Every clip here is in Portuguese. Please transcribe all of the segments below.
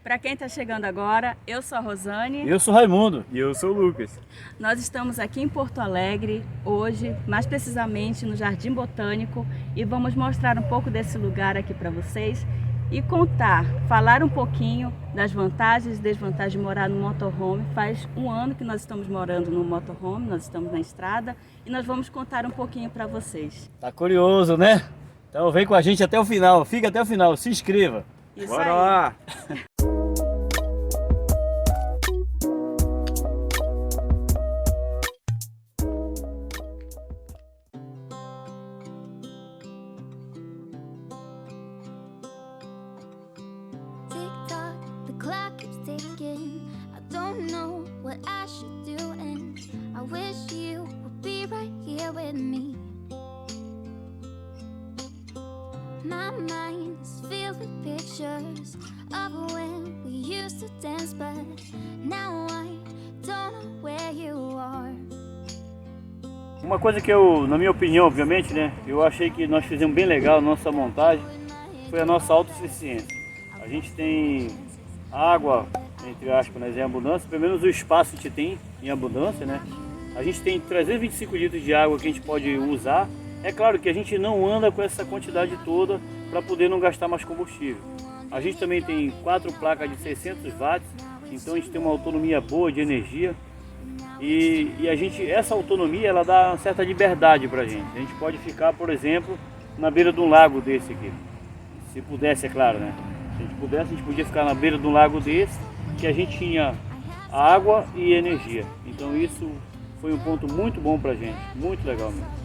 Para quem está chegando agora, eu sou a Rosane. Eu sou Raimundo. E eu sou o Lucas. Nós estamos aqui em Porto Alegre hoje, mais precisamente no Jardim Botânico, e vamos mostrar um pouco desse lugar aqui para vocês e falar um pouquinho das vantagens e desvantagens de morar no motorhome. Faz um ano que nós estamos morando no motorhome, nós estamos na estrada e nós vamos contar um pouquinho para vocês. Tá curioso, né? Então vem com a gente até o final, fica até o final, se inscreva. Isso Bora aí. lá! My mind is filled with pictures of when we used to dance, but now I don't know where you are. Uma coisa que eu, na minha opinião, obviamente, né, eu achei que nós fizemos bem legal a nossa montagem, foi a nossa autossuficiência. A gente tem água, entre aspas, né, em abundância, pelo menos o espaço que a gente tem em abundância, né? A gente tem 325 litros de água que a gente pode usar. É claro que a gente não anda com essa quantidade toda para poder não gastar mais combustível. A gente também tem 4 placas de 600 watts, então a gente tem uma autonomia boa de energia. E essa autonomia ela dá uma certa liberdade para a gente. A gente pode ficar, por exemplo, na beira de um lago desse aqui. Se pudesse, é claro, né? Se a gente pudesse, a gente podia ficar na beira de um lago desse, que a gente tinha água e energia. Então isso foi um ponto muito bom para a gente, muito legal mesmo.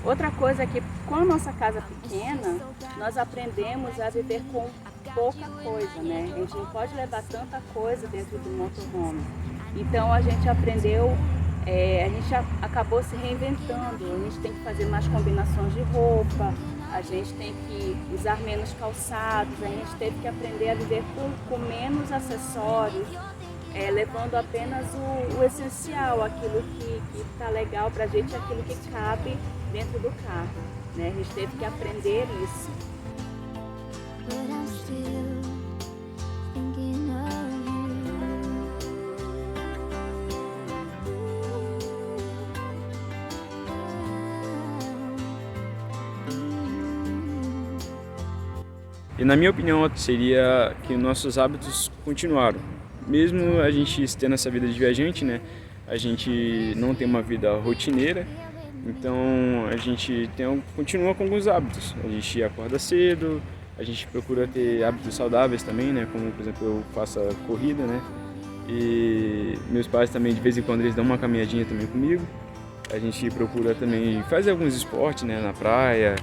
Outra coisa é que com a nossa casa pequena, nós aprendemos a viver com pouca coisa, né? A gente não pode levar tanta coisa dentro do motorhome. Então a gente aprendeu, a gente acabou se reinventando, a gente tem que fazer mais combinações de roupa, a gente tem que usar menos calçados, a gente teve que aprender a viver com menos acessórios, levando apenas o essencial, aquilo que está legal para a gente, aquilo que cabe dentro do carro, né? A gente teve que aprender isso. E na minha opinião seria que nossos hábitos continuaram. Mesmo a gente tendo essa vida de viajante, né? A gente não tem uma vida rotineira, então a gente continua com alguns hábitos. A gente acorda cedo, a gente procura ter hábitos saudáveis também, né? Como, por exemplo, eu faço a corrida, né? E meus pais também, de vez em quando, eles dão uma caminhadinha também comigo. A gente procura também fazer alguns esportes, né? Na praia.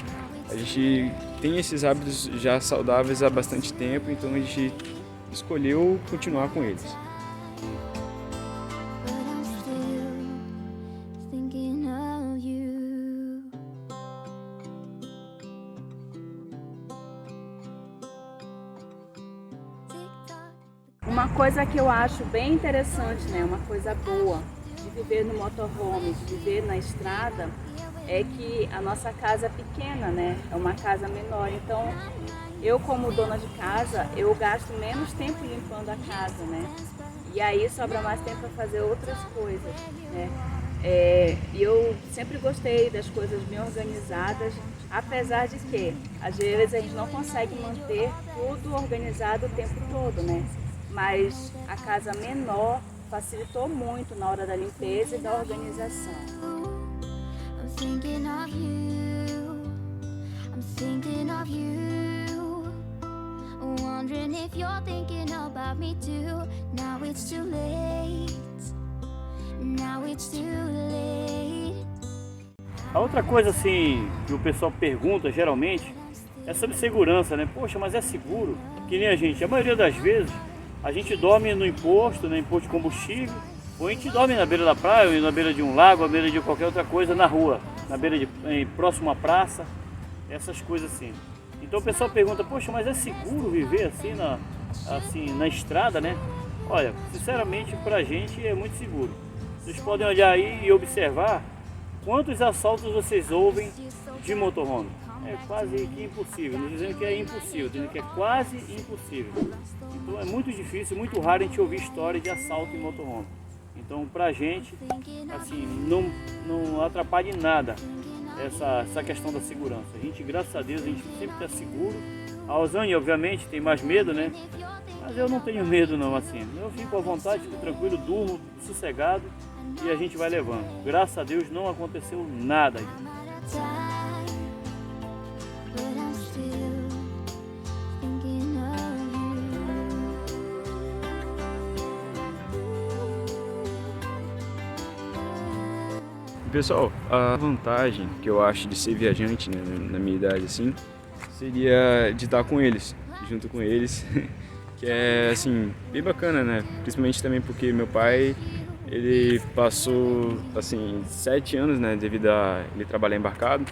A gente tem esses hábitos já saudáveis há bastante tempo, então a gente escolheu continuar com eles. Uma coisa que eu acho bem interessante, né, uma coisa boa de viver no motorhome, de viver na estrada, é que a nossa casa é pequena, né, é uma casa menor, então eu como dona de casa, eu gasto menos tempo limpando a casa, né, e aí sobra mais tempo para fazer outras coisas, né. E eu sempre gostei das coisas bem organizadas, apesar de que às vezes a gente não consegue manter tudo organizado o tempo todo, né. Mas a casa menor facilitou muito na hora da limpeza e da organização. A outra coisa assim que o pessoal pergunta geralmente é sobre segurança, né? Poxa, mas é seguro? Que nem a maioria das vezes a gente dorme no imposto, né? Imposto de combustível, ou a gente dorme na beira da praia, ou na beira de um lago, na beira de qualquer outra coisa, na rua, na beira próximo à praça, essas coisas assim. Então o pessoal pergunta, poxa, mas é seguro viver assim na estrada, né? Olha, sinceramente pra gente é muito seguro. Vocês podem olhar aí e observar quantos assaltos vocês ouvem de motorhome. É quase que impossível, não dizendo que é impossível, dizendo que é quase impossível. Então é muito difícil, muito raro a gente ouvir história de assalto em motorhome. Então pra gente, assim, não atrapalha em nada essa questão da segurança. A gente, graças a Deus, a gente sempre está seguro. A Rosane, obviamente, tem mais medo, né? Mas eu não tenho medo não, assim. Eu fico à vontade, fico tranquilo, durmo, sossegado e a gente vai levando. Graças a Deus não aconteceu nada. But I'm still thinking of you. Pessoal, a vantagem que eu acho de ser viajante, né, na minha idade assim, seria de estar com eles, junto com eles, que é assim, bem bacana, né? Principalmente também porque meu pai, ele passou assim 7 anos, né, devido a ele trabalhar embarcado,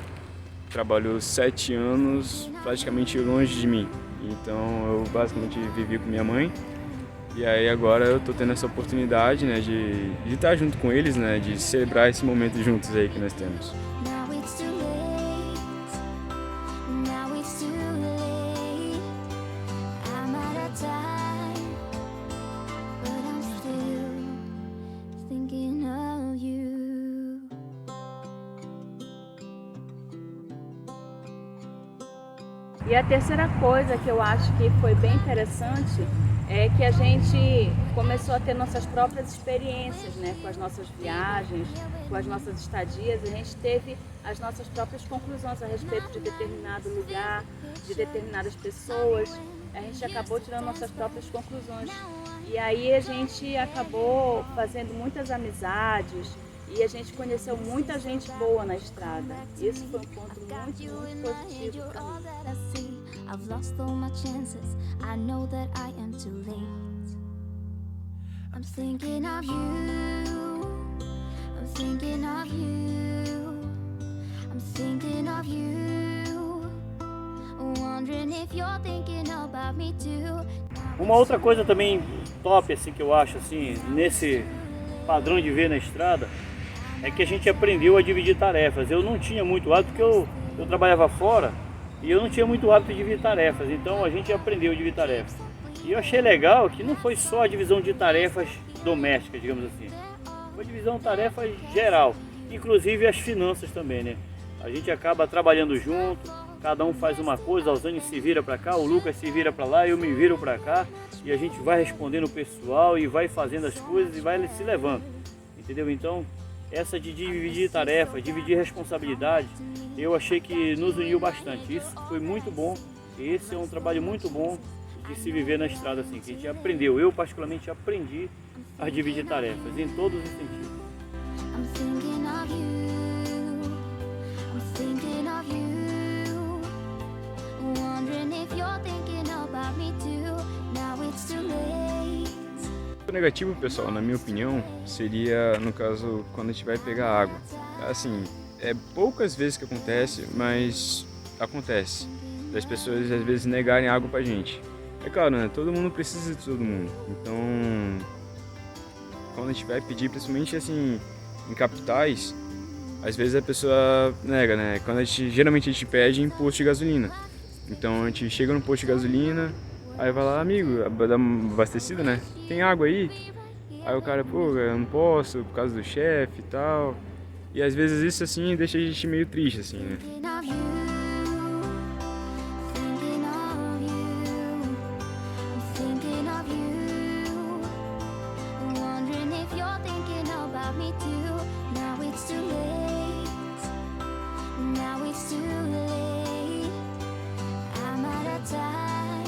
trabalhou 7 anos praticamente longe de mim. Então eu basicamente vivi com minha mãe. E aí agora eu tô tendo essa oportunidade, né, de estar junto com eles, né, de celebrar esse momento juntos aí que nós temos. Now it's too late. Now it's too late. I'm out of time, but I'm still thinking of you. E a terceira coisa que eu acho que foi bem interessante é que a gente começou a ter nossas próprias experiências, né, com as nossas viagens, com as nossas estadias. A gente teve as nossas próprias conclusões a respeito de determinado lugar, de determinadas pessoas. A gente acabou tirando nossas próprias conclusões. E aí a gente acabou fazendo muitas amizades e a gente conheceu muita gente boa na estrada. Isso foi um ponto muito positivo para mim. I've lost all my chances. I know that I am too late. I'm thinking of you. I'm thinking of you. I'm thinking of you. Wondering if you're thinking about me too. Uma outra coisa também top assim que eu acho assim nesse padrão de ver na estrada é que a gente aprendeu a dividir tarefas. Eu não tinha muito hábito porque eu trabalhava fora e eu não tinha muito hábito de dividir tarefas. Então a gente aprendeu a dividir tarefas. E eu achei legal que não foi só a divisão de tarefas domésticas, digamos assim. Foi divisão de tarefas geral, inclusive as finanças também, né? A gente acaba trabalhando junto, cada um faz uma coisa, a Rosane se vira para cá, o Lucas se vira para lá, eu me viro para cá e a gente vai respondendo o pessoal e vai fazendo as coisas e vai se levando, entendeu? Então, essa de dividir tarefas, dividir responsabilidade, eu achei que nos uniu bastante. Isso foi muito bom, esse é um trabalho muito bom de se viver na estrada assim, que a gente aprendeu, eu particularmente aprendi a dividir tarefas em todos os sentidos. I'm thinking of you. I'm thinking of you. Wondering if you're thinking about me too. Now it's too late. O negativo, pessoal, na minha opinião, seria no caso quando a gente vai pegar água. Assim, é poucas vezes que acontece, mas acontece. Das pessoas às vezes negarem água pra gente. É claro, né? Todo mundo precisa de todo mundo. Então, quando a gente vai pedir, principalmente assim, em capitais, às vezes a pessoa nega, né? Geralmente a gente pede em posto de gasolina. Então a gente chega no posto de gasolina, aí vai lá, amigo, dá uma abastecida, né? Tem água aí? Aí o cara, pô, eu não posso por causa do chefe e tal. E às vezes isso assim deixa a gente meio triste, assim, né? Thinking of you. Thinking of you. Wondering if you're thinking about me too. Now it's too late. Now it's too late. I'm out of time.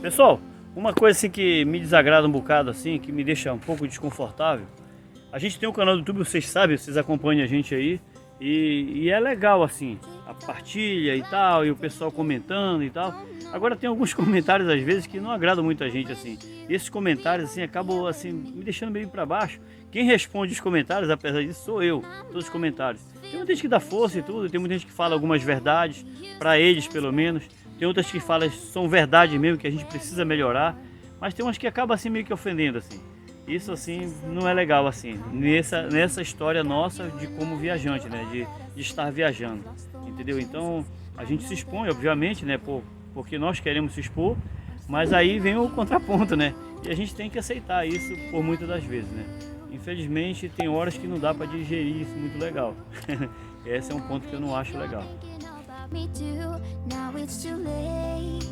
Pessoal, uma coisa assim que me desagrada um bocado assim, que me deixa um pouco desconfortável, a gente tem um canal do YouTube, vocês sabem, vocês acompanham a gente aí, e é legal assim, a partilha e tal, e o pessoal comentando e tal. Agora tem alguns comentários às vezes que não agradam muito a gente assim, e esses comentários assim acabam assim, me deixando meio para baixo. Quem responde os comentários, apesar disso, sou eu, todos os comentários. Tem muita gente que dá força e tudo, tem muita gente que fala algumas verdades, para eles pelo menos. Tem outras que falam são verdade mesmo, que a gente precisa melhorar. mas tem umas que acabam assim meio que ofendendo assim. Isso assim não é legal assim, nessa história nossa de como viajante, né, de estar viajando, entendeu? Então a gente se expõe, obviamente, né, porque nós queremos se expor, mas aí vem o contraponto, né, e a gente tem que aceitar isso por muitas das vezes, né. Infelizmente tem horas que não dá para digerir isso muito legal. Esse é um ponto que eu não acho legal. Me too. Now it's too late.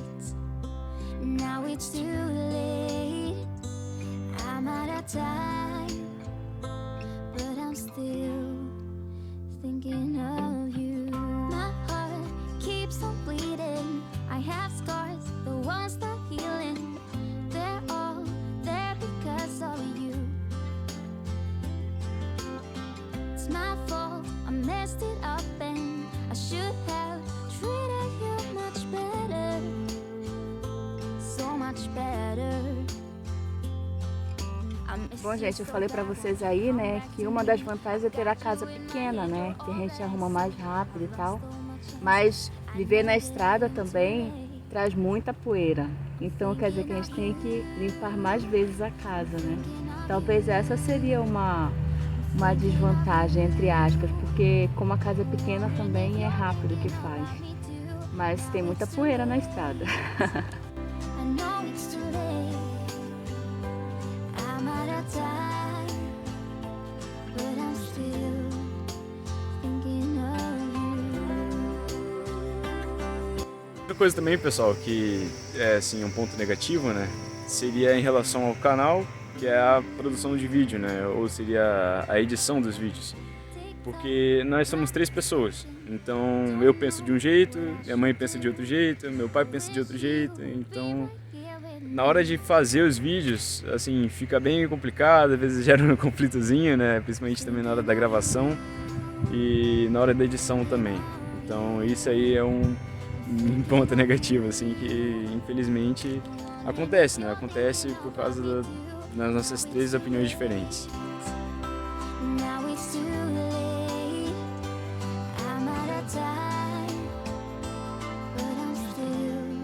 Now it's too late. I'm out of time, but I'm still thinking of you. My heart keeps on bleeding. I have scars, the ones not healing. They're all there because of you. It's my fault, I messed it up and I should have treated you much better, so much better. Bom, gente, eu falei pra vocês aí, né, que uma das vantagens é ter a casa pequena, né, que a gente arruma mais rápido e tal, mas viver na estrada também traz muita poeira, então quer dizer que a gente tem que limpar mais vezes a casa, né. Talvez essa seria uma desvantagem, entre aspas, porque como a casa é pequena também é rápido que faz, mas tem muita poeira na estrada. I know it's too late. I'm out of time, but I'm still thinking of you. Outra coisa também, pessoal, que é assim, um ponto negativo, né, seria em relação ao canal, que é a produção de vídeo, né, ou seria a edição dos vídeos. Porque nós somos 3 pessoas, então eu penso de um jeito, minha mãe pensa de outro jeito, meu pai pensa de outro jeito, então na hora de fazer os vídeos, assim, fica bem complicado, às vezes gera um conflitozinho, né, principalmente também na hora da gravação e na hora da edição também. Então isso aí é um ponto negativo, assim, que infelizmente acontece, né, acontece por causa das nossas 3 opiniões diferentes. Now it's too late. I'm out of time, but I'm still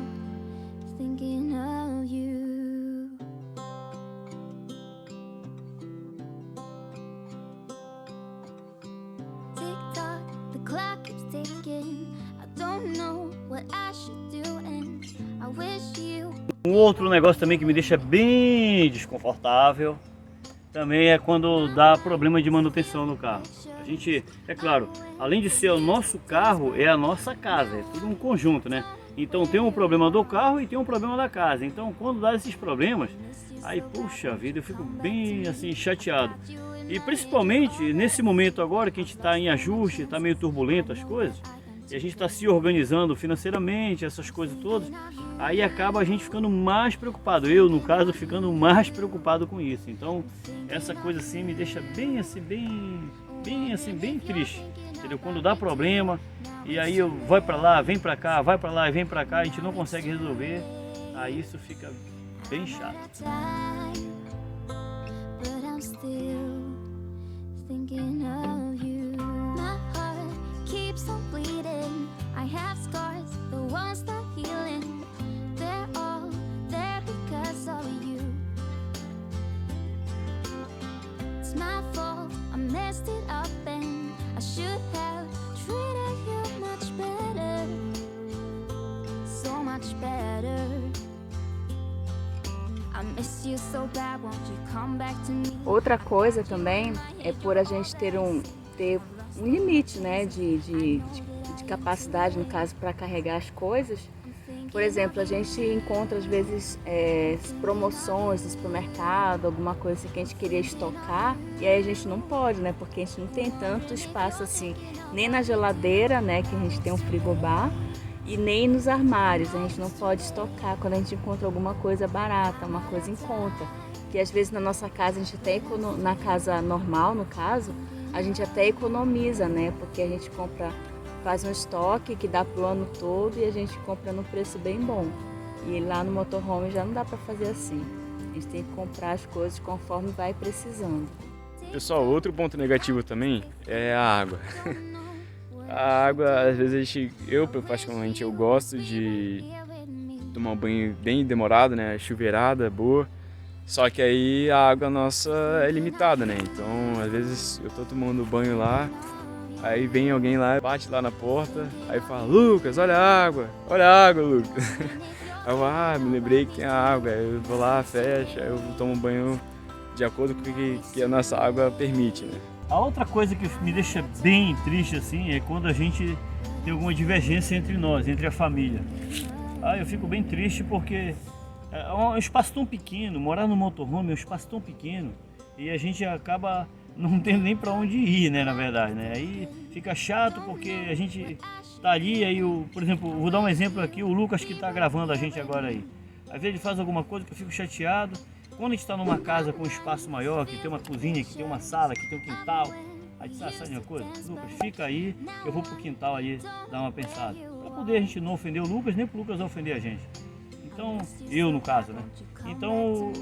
thinking of you. Tick tock, the clock keeps ticking. I don't know what I should do, and I wish you. Um outro negócio também que me deixa bem desconfortável também é quando dá problema de manutenção no carro. A gente, é claro, além de ser o nosso carro, é a nossa casa, é tudo um conjunto, né? Então tem um problema do carro e tem um problema da casa. Então quando dá esses problemas, aí puxa vida, eu fico bem assim chateado. E principalmente nesse momento agora que a gente está em ajuste, está meio turbulento as coisas, e a gente está se organizando financeiramente, essas coisas todas, aí acaba a gente ficando mais preocupado, eu no caso ficando mais preocupado com isso. Então essa coisa assim me deixa bem assim, bem triste, entendeu? Quando dá problema e aí eu vai para lá, vem para cá, vai para lá e vem para cá, a gente não consegue resolver, aí isso fica bem chato. Time, but I'm still thinking of you. My heart keeps on bleeding. I have scars, the ones not healing. They're all there because of you. It's my fault, I messed it up and I should have treated you much better, so much better. I miss you so bad, won't you come back to me? Outra coisa também é por a gente ter um limite, né, de capacidade, no caso, para carregar as coisas. Por exemplo, a gente encontra às vezes promoções no supermercado, alguma coisa assim que a gente queria estocar, e aí a gente não pode, né, porque a gente não tem tanto espaço assim, nem na geladeira, né, que a gente tem um frigobar, e nem nos armários, a gente não pode estocar quando a gente encontra alguma coisa barata, uma coisa em conta. Que às vezes na nossa casa, a gente até na casa normal, no caso, a gente até economiza, né? Porque a gente faz um estoque que dá pro ano todo e a gente compra num preço bem bom. E lá no motorhome já não dá para fazer assim. A gente tem que comprar as coisas conforme vai precisando. Pessoal, outro ponto negativo também é a água. A água, às vezes eu particularmente, eu gosto de tomar um banho bem demorado, né? Chuveirada, boa. Só que aí a água nossa é limitada, né? Então, às vezes eu tô tomando banho lá, aí vem alguém lá, bate lá na porta, aí fala, Lucas, olha a água, Lucas. Aí eu falo, me lembrei que tem água, aí eu vou lá, fecha, eu tomo banho de acordo com o que a nossa água permite, né? A outra coisa que me deixa bem triste assim é quando a gente tem alguma divergência entre nós, entre a família. Eu fico bem triste porque é um espaço tão pequeno, morar no motorhome é um espaço tão pequeno e a gente acaba não tendo nem para onde ir, né, na verdade, né? Aí fica chato porque a gente tá ali, aí por exemplo, vou dar um exemplo aqui, o Lucas que tá gravando a gente agora aí. Às vezes ele faz alguma coisa que eu fico chateado. Quando a gente está numa casa com um espaço maior, que tem uma cozinha, que tem uma sala, que tem um quintal, aí diz, sabe uma coisa? Lucas, fica aí, eu vou pro quintal aí dar uma pensada. Para poder a gente não ofender o Lucas, nem pro Lucas ofender a gente. Então, eu no caso, né? Então,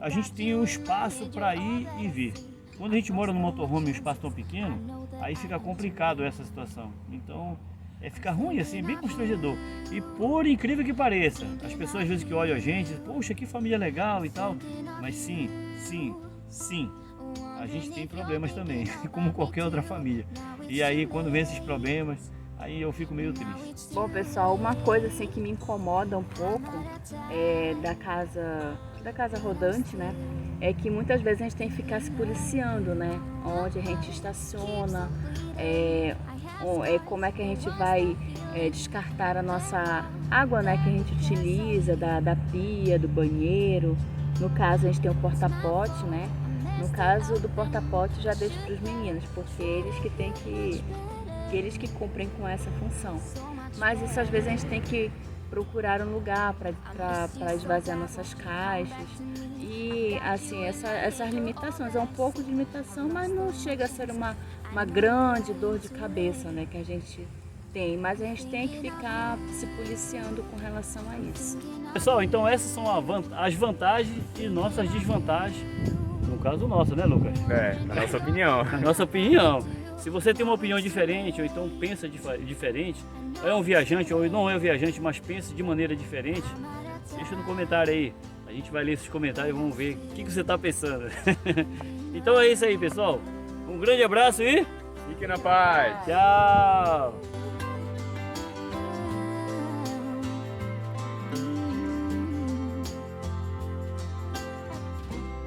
a gente tem um espaço para ir e vir. Quando a gente mora no motorhome em um espaço tão pequeno, aí fica complicado essa situação. Então, fica ruim assim, bem constrangedor. E por incrível que pareça, as pessoas às vezes que olham a gente, poxa, que família legal e tal. Mas sim, a gente tem problemas também, como qualquer outra família. E aí quando vem esses problemas, aí eu fico meio triste. Bom, pessoal, uma coisa assim que me incomoda um pouco da casa rodante, né? É que muitas vezes a gente tem que ficar se policiando, né? Onde a gente estaciona, como é que a gente vai descartar a nossa água, né? Que a gente utiliza da pia, do banheiro. No caso, a gente tem o porta-pote, né? No caso do porta-pote, já deixo para os meninos, porque eles que cumprem com essa função. Mas isso às vezes a gente tem que procurar um lugar para esvaziar nossas caixas. E assim, essas limitações, é um pouco de limitação, mas não chega a ser uma grande dor de cabeça, né, que a gente tem. Mas a gente tem que ficar se policiando com relação a isso. Pessoal, então essas são as vantagens e nossas desvantagens. No caso nosso, né, Lucas? Na nossa opinião. Na nossa opinião. Se você tem uma opinião diferente, ou então pensa diferente, é um viajante ou não é um viajante, mas pensa de maneira diferente, deixa no comentário aí. A gente vai ler esses comentários e vamos ver o que você está pensando. Então é isso aí, pessoal. Um grande abraço e Fique na paz. tchau!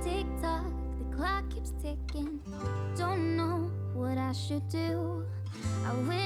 Tick tock, the clock keeps ticking. Don't know what I should do. I wish